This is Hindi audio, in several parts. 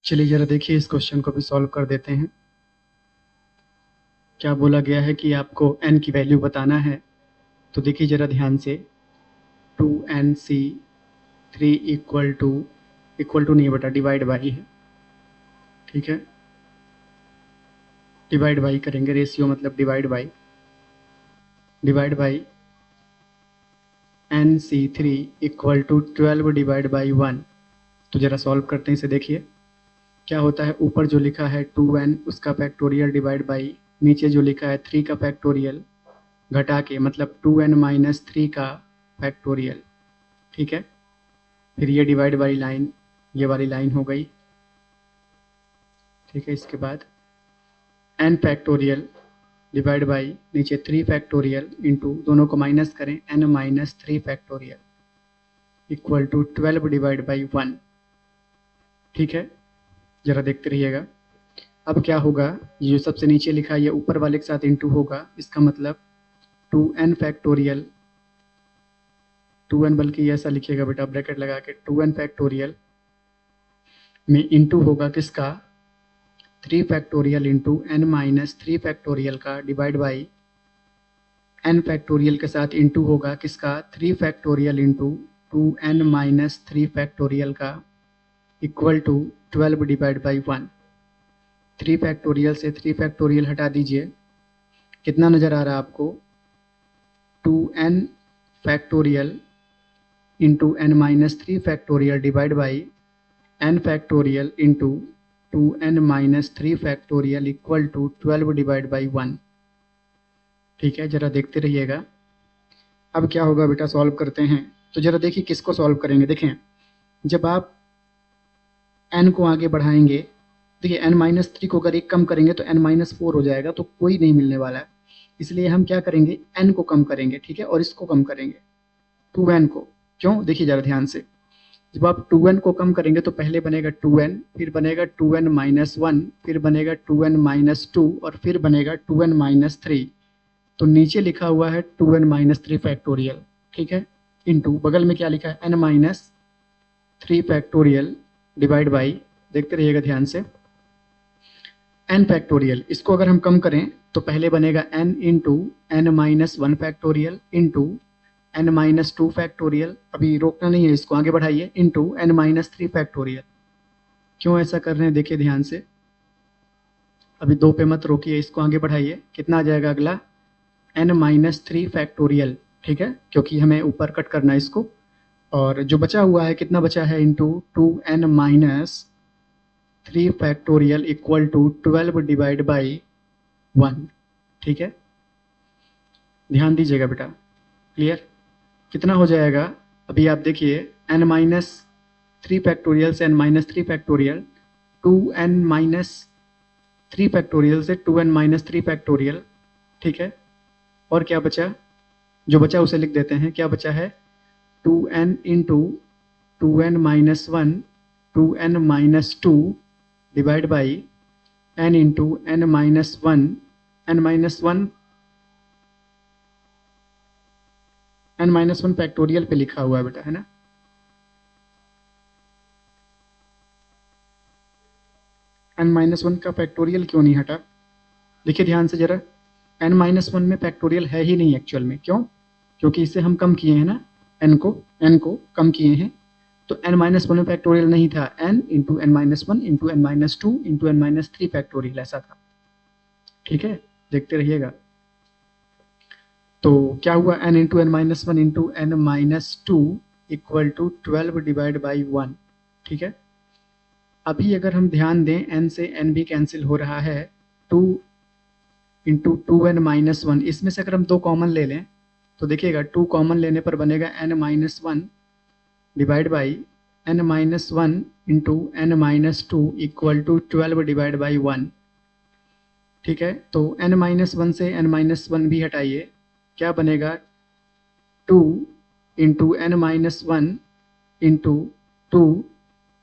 चलिए जरा देखिए, इस क्वेश्चन को भी सॉल्व कर देते हैं। क्या बोला गया है कि आपको n की वैल्यू बताना है। तो देखिए जरा ध्यान से, 2nc3 इक्वल टू नहीं बेटा, डिवाइड बाई है। ठीक है, डिवाइड बाई करेंगे, रेशियो मतलब divide by nc3 equal to 12 divide by 1। तो जरा सॉल्व करते हैं इसे। देखिए क्या होता है, ऊपर जो लिखा है 2n उसका फैक्टोरियल डिवाइड बाई नीचे जो लिखा है 3 का फैक्टोरियल घटा के, मतलब 2n-3 का फैक्टोरियल। ठीक है, फिर ये डिवाइड बाई लाइन, ये वाली लाइन हो गई। ठीक है, इसके बाद n फैक्टोरियल डिवाइड बाई नीचे 3 फैक्टोरियल इंटू, दोनों को माइनस करें, n-3 factorial equal to 12 divide by 1। ठीक है, जरा देखते रहिएगा। अब क्या होगा, ये जो सबसे नीचे लिखा है ये ऊपर वाले के साथ इंटू होगा, इसका मतलब 2n फैक्टोरियल, 2n बल्कि ऐसा लिखिएगा बेटा ब्रैकेट लगा के, 2n फैक्टोरियल में इंटू होगा किसका, 3 फैक्टोरियल इंटू n-3 फैक्टोरियल का डिवाइड बाई n फैक्टोरियल के साथ इंटू होगा किसका, 3 फैक्टोरियल इंटू 2n-3 फैक्टोरियल का equal to 12 divide by 1। 3 factorial से 3 फैक्टोरियल हटा दीजिए, कितना नज़र आ रहा है आपको, 2n factorial into n-3 factorial divide by n factorial into 2n-3 factorial equal to 12 divide by 1। ठीक है, जरा देखते रहिएगा। अब क्या होगा बेटा, सॉल्व करते हैं। तो जरा देखिए किसको सॉल्व करेंगे। देखें, जब आप n को आगे बढ़ाएंगे, देखिए n-3 को अगर एक कम करेंगे तो n-4 हो जाएगा, तो कोई नहीं मिलने वाला है। इसलिए हम क्या करेंगे, n को कम करेंगे। ठीक है, और इसको कम करेंगे 2n को। क्यों, देखिए जरा ध्यान से, जब आप 2n को कम करेंगे तो पहले बनेगा 2n, फिर बनेगा 2n-1, फिर बनेगा 2n-2 और फिर बनेगा 2n-3। तो नीचे लिखा हुआ है 2n-3 फैक्टोरियल। ठीक है, इंटू बगल में क्या लिखा है, n-3 फैक्टोरियल डिवाइड बाई, देखते रहिएगा ध्यान से, n फैक्टोरियल। इसको अगर हम कम करें तो पहले बनेगा n into n-1 factorial into n-2 factorial, अभी रोकना नहीं है, इसको आगे बढ़ाइए, इंटू n-3 फैक्टोरियल। क्यों ऐसा कर रहे हैं, देखिए ध्यान से, अभी 2 पे मत रोकिए, इसको आगे बढ़ाइए, कितना आ जाएगा अगला, n-3 फैक्टोरियल। ठीक है, क्योंकि हमें ऊपर कट करना है इसको, और जो बचा हुआ है कितना बचा है, into 2n-3 factorial equal to 12 divide by 1। ठीक है, ध्यान दीजिएगा बेटा, क्लियर, कितना हो जाएगा, अभी आप देखिए, n-3 फैक्टोरियल से n-3 फैक्टोरियल, 2n-3 फैक्टोरियल से 2n-3 फैक्टोरियल। ठीक है, और क्या बचा, जो बचा उसे लिख देते हैं, क्या बचा है, 2n into 2n-1 2n-2 divide by n into n-1 n-1 factorial पे लिखा हुआ है बेटा, है ना। n-1 का फैक्टोरियल क्यों नहीं हटा, देखिए ध्यान से जरा, n-1 में फैक्टोरियल है ही नहीं एक्चुअल में। क्यों, क्योंकि इसे हम कम किए हैं ना, n को कम किए हैं, तो n-1 में फैक्टोरियल नहीं था, n into n-1 into n-2 into n-3 factorial ऐसा था। ठीक है, देखते रहिएगा। तो क्या हुआ, n into n-1 into n-2 equal to 12 divide by 1। ठीक है, अभी अगर हम ध्यान दें, n से n भी कैंसिल हो रहा है, 2 इंटू 2n-1, इसमें से अगर हम 2 कॉमन ले लें तो देखिएगा 2 कॉमन लेने पर बनेगा n-1 divide by n-1 into n-2 equal to 12 divide by 1। ठीक है, तो n-1 से n-1 भी हटाइए, क्या बनेगा, 2 into n-1 into 2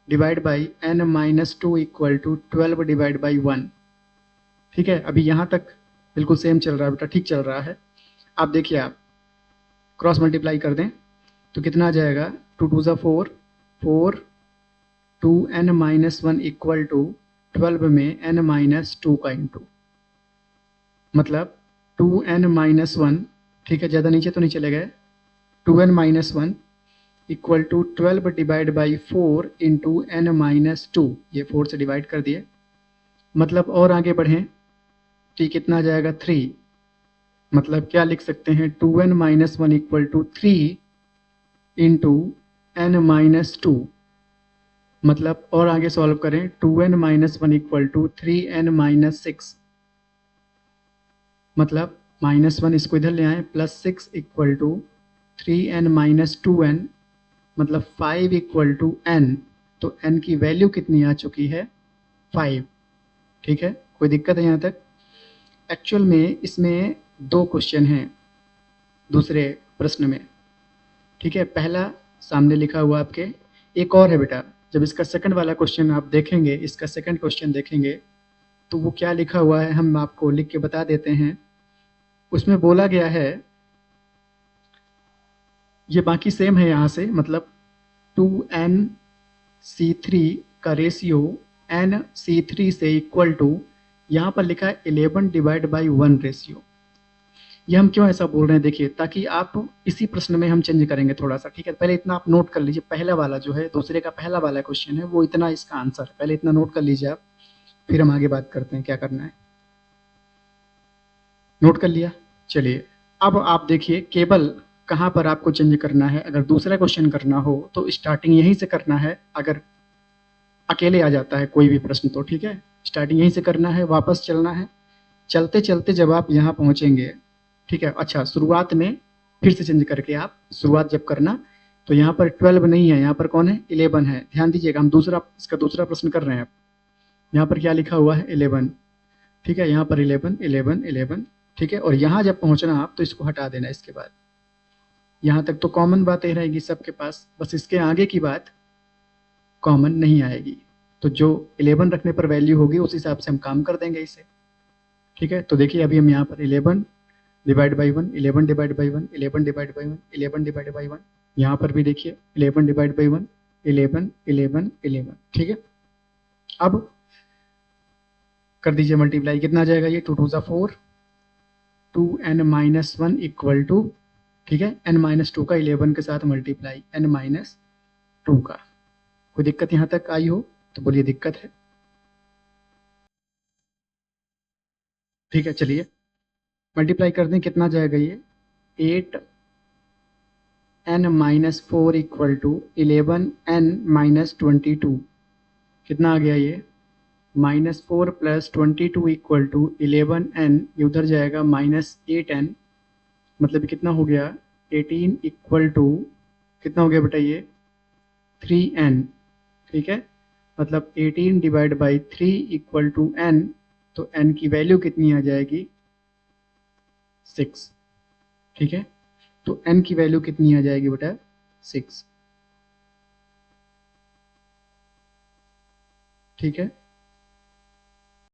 divide by n-2 equal to 12 divide by 1। ठीक है, अभी यहाँ तक बिल्कुल सेम चल रहा है बेटा, ठीक चल रहा है। आप देखिए, आप क्रॉस मल्टीप्लाई कर दें तो कितना आ जाएगा, 2 2 ज़ा 4, 4 2n-1 इक्वल टू 12 में n-2 का इंटू, मतलब 2n-1, ठीक है, ज़्यादा नीचे तो नहीं चले गए, 2n-1 equal to 12 divide by 4 into n-2, ये 4 से डिवाइड कर दिए, मतलब और आगे बढ़ें, ठीक कितना आ जाएगा 3, मतलब क्या लिख सकते हैं 2n-1 equal to 3 into n-2, मतलब और आगे सॉल्व करें 2n-1 इक्वल टू 3n-6, मतलब -1 इसको इधर ले आए, +6 इक्वल टू 3n-2n, मतलब 5 इक्वल टू n, तो n की वैल्यू कितनी आ चुकी है 5, ठीक है, कोई दिक्कत है यहाँ तक? एक्चुअल में इसमें 2 क्वेश्चन हैं दूसरे प्रश्न में, ठीक है, पहला सामने लिखा हुआ आपके, एक और है बेटा, जब इसका सेकंड वाला क्वेश्चन आप देखेंगे, इसका सेकंड क्वेश्चन देखेंगे तो वो क्या लिखा हुआ है हम आपको लिख के बता देते हैं। उसमें बोला गया है, ये बाकी सेम है यहाँ से, मतलब 2n-C3 का रेशियो n-C3 से इक्वल टू, यहाँ पर लिखा है 11 डिवाइड बाई 1 रेशियो। ये हम क्यों ऐसा बोल रहे हैं, देखिए, ताकि आप इसी प्रश्न में हम चेंज करेंगे थोड़ा सा, ठीक है, पहले इतना आप नोट कर लीजिए, पहला वाला जो है दूसरे का पहला वाला क्वेश्चन है वो इतना इसका आंसर, पहले इतना नोट कर लीजिए आप, फिर हम आगे बात करते हैं क्या करना है। नोट कर लिया? चलिए, अब आप देखिए केवल कहाँ पर आपको चेंज करना है, अगर दूसरा क्वेश्चन करना हो तो स्टार्टिंग यहीं से करना है, अगर अकेले आ जाता है कोई भी प्रश्न तो ठीक है, स्टार्टिंग यहीं से करना है, वापस चलना है, चलते चलते जब आप यहाँ पहुँचेंगे, ठीक है, अच्छा शुरुआत में फिर से चेंज करके आप शुरुआत जब करना तो यहाँ पर 12 नहीं है, यहाँ पर कौन है 11 है, ध्यान दीजिएगा, हम इसका दूसरा प्रश्न कर रहे हैं। यहाँ पर क्या लिखा हुआ है 11, ठीक है, यहाँ पर 11 11 11, ठीक है, और यहाँ जब पहुँचना आप तो इसको हटा देना, इसके बाद यहाँ तक तो कॉमन बातें रहेगी सबके पास, बस इसके आगे की बात कॉमन नहीं आएगी, तो जो 11 रखने पर वैल्यू होगी उस हिसाब से हम काम कर देंगे इसे, ठीक है। तो देखिए अभी हम यहाँ पर 11 divide by 1, 11 divide by 1, 11 divide by 1, 11 divide by 1, यहाँ पर भी देखिए 11 डिवाइड बाई 1, 11 11 11, ठीक है। अब कर दीजिए मल्टीप्लाई, कितना आ जाएगा ये 2 2 4, 2n-1 इक्वल टू, ठीक है, n-2 का 11 के साथ मल्टीप्लाई n-2 का, कोई दिक्कत यहाँ तक आई हो तो बोलिए दिक्कत है, ठीक है। चलिए मल्टीप्लाई कर दें, कितना जाएगा ये 8n-4 इक्वल टू 11n-22, कितना आ गया ये -4 + 22 इक्वल टू 11n, ये उधर जाएगा -8n, मतलब कितना हो गया 18 इक्वल टू, कितना हो गया बेटा ये 3n, ठीक है, मतलब 18 divide by 3 equal to n, तो n की वैल्यू कितनी आ जाएगी 6, ठीक है, तो n की वैल्यू कितनी आ जाएगी बेटा 6, ठीक है।